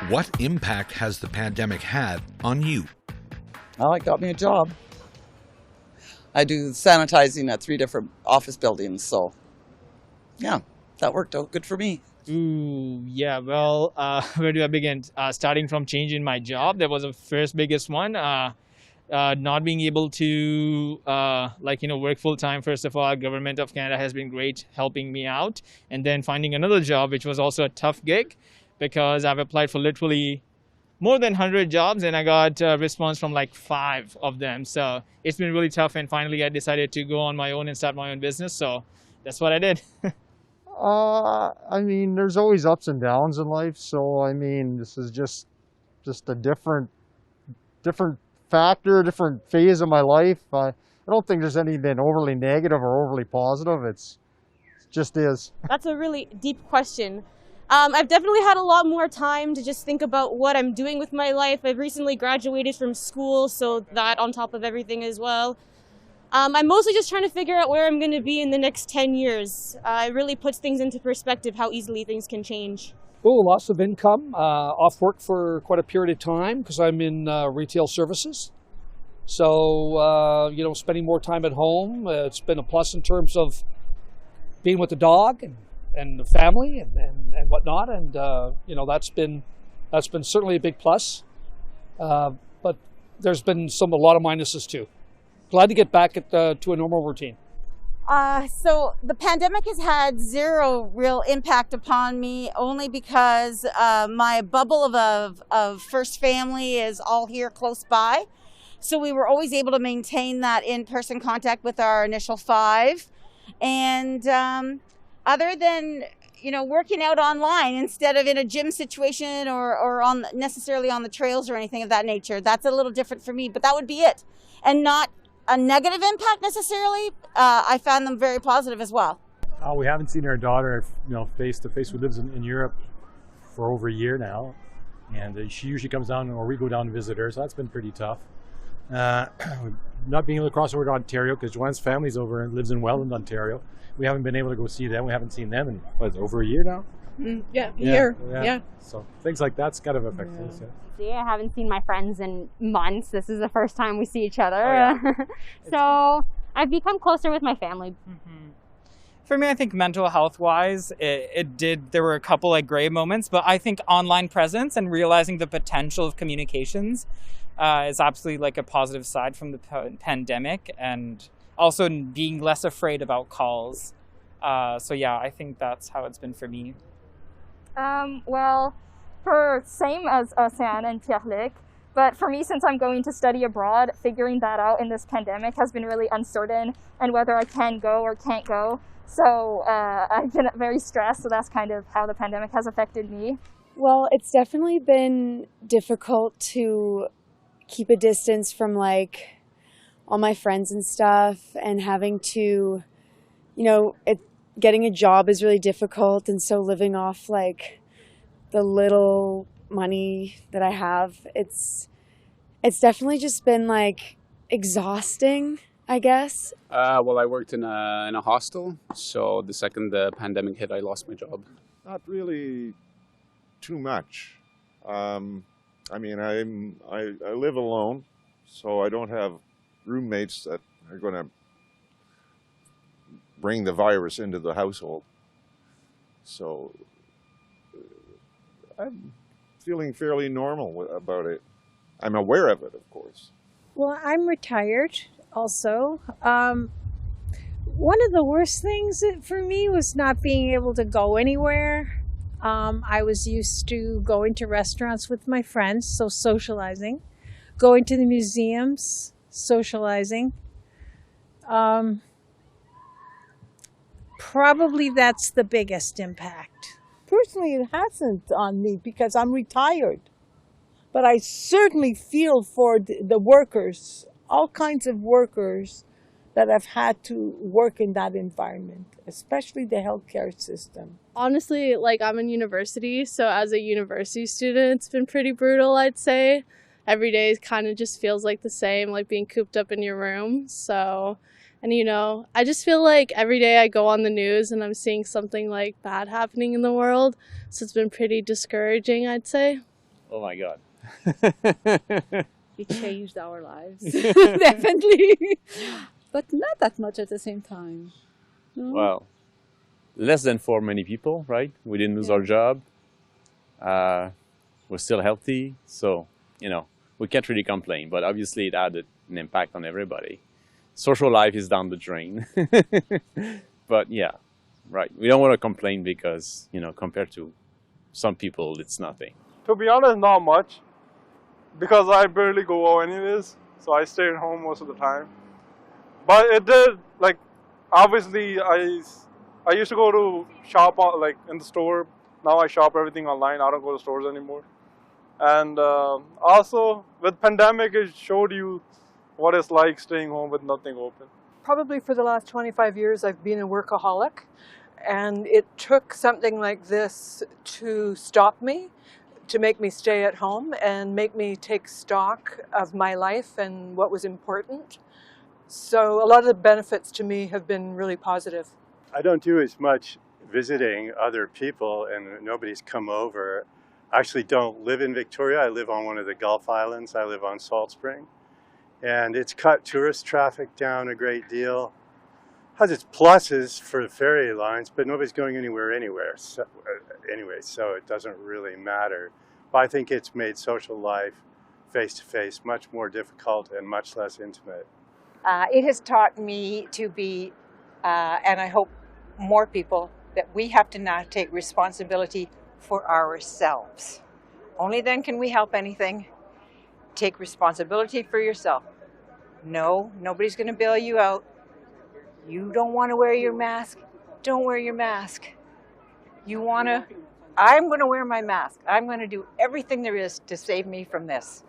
What impact has the pandemic had on you? Well, it got me a job. I do sanitizing at 3 different office buildings, so yeah, that worked out good for me. Ooh, yeah. Well, where do I begin? Starting from changing my job, that was the first biggest one. Not being able to work full time. First of all, government of Canada has been great helping me out, and then finding another job, which was also a tough gig, because I've applied for literally more than 100 jobs, and I got a response from like 5 of them. So it's been really tough, and finally I decided to go on my own and start my own business. So that's what I did. I mean, there's always ups and downs in life. So, I mean, this is just a different factor, different phase of my life. I don't think there's anything overly negative or overly positive. It just is. That's a really deep question. I've definitely had a lot more time to just think about what I'm doing with my life. I've recently graduated from school, so that on top of everything as well. I'm mostly just trying to figure out where I'm going to be in the next 10 years. It really puts things into perspective, how easily things can change. Oh, loss of income, off work for quite a period of time because I'm in retail services. So, spending more time at home, it's been a plus in terms of being with the dog and the family and whatnot. And, that's been certainly a big plus. But there's been a lot of minuses too. Glad to get back to a normal routine. So the pandemic has had zero real impact upon me, only because my bubble of first family is all here close by. So we were always able to maintain that in-person contact with our initial 5. And other than, working out online instead of in a gym situation or necessarily on the trails or anything of that nature, that's a little different for me, but that would be it. And not a negative impact necessarily. I found them very positive as well. We haven't seen our daughter, face to face. We live in Europe for over a year now, and she usually comes down, or we go down to visit her. So that's been pretty tough. Not being able to cross over to Ontario because Joanne's family's over and lives in Welland, Ontario. We haven't been able to go see them. We haven't seen them in over a year now. Yeah. So things like that's kind of affected us. I haven't seen my friends in months. This is the first time we see each other. Oh, yeah. So I've become closer with my family. Mm-hmm. For me, I think mental health wise, there were a couple gray moments, but I think online presence and realizing the potential of communications is absolutely a positive side from the pandemic, and also being less afraid about calls. I think that's how it's been for me. Same as Sian and Pierre-Luc, but for me, since I'm going to study abroad, figuring that out in this pandemic has been really uncertain, and whether I can go or can't go. So I've been very stressed, so that's kind of how the pandemic has affected me. Well, it's definitely been difficult to keep a distance from all my friends and stuff, and having to, getting a job is really difficult, and so living off the little money that I have, it's definitely just been exhausting, I guess. I worked in a hostel, so the second the pandemic hit, I lost my job. Not really too much. I live alone, so I don't have roommates that are going to bring the virus into the household. So I'm feeling fairly normal about it. I'm aware of it, of course. Well, I'm retired also. One of the worst things for me was not being able to go anywhere. I was used to going to restaurants with my friends, so socializing, going to the museums, socializing. Probably that's the biggest impact. Personally, it hasn't on me because I'm retired. But I certainly feel for the workers, all kinds of workers that have had to work in that environment, especially the healthcare system. Honestly, I'm in university, so as a university student, it's been pretty brutal, I'd say. Every day kind of just feels like the same, being cooped up in your room. So, and I just feel every day I go on the news and I'm seeing something bad happening in the world. So it's been pretty discouraging, I'd say. Oh my God. It changed our lives, definitely, but not that much at the same time. No? Well, less than for many people, right? We didn't lose our job. We're still healthy, so, you know, we can't really complain, but obviously it had an impact on everybody. Social life is down the drain. But yeah, right. We don't want to complain because, you know, compared to some people, it's nothing. To be honest, not much, because I barely go out anyways, so I stay at home most of the time. But it did, like, obviously I used to go to shop like in the store. Now I shop everything online. I don't go to stores anymore. And also with pandemic, it showed you what it's like staying home with nothing open. Probably for the last 25 years I've been a workaholic, and it took something like this to stop me, to make me stay at home and make me take stock of my life and what was important. So a lot of the benefits to me have been really positive. I don't do as much visiting other people, and nobody's come over. I actually don't live in Victoria. I live on one of the Gulf Islands. I live on Salt Spring. And it's cut tourist traffic down a great deal. Has its pluses for the ferry lines, but nobody's going anywhere. So it doesn't really matter. But I think it's made social life face-to-face much more difficult and much less intimate. It has taught me to be, and I hope more people, that we have to now take responsibility for ourselves. Only then can we help anything. Take responsibility for yourself. No, nobody's going to bail you out. You don't want to wear your mask? Don't wear your mask. You want to? I'm going to wear my mask. I'm going to do everything there is to save me from this.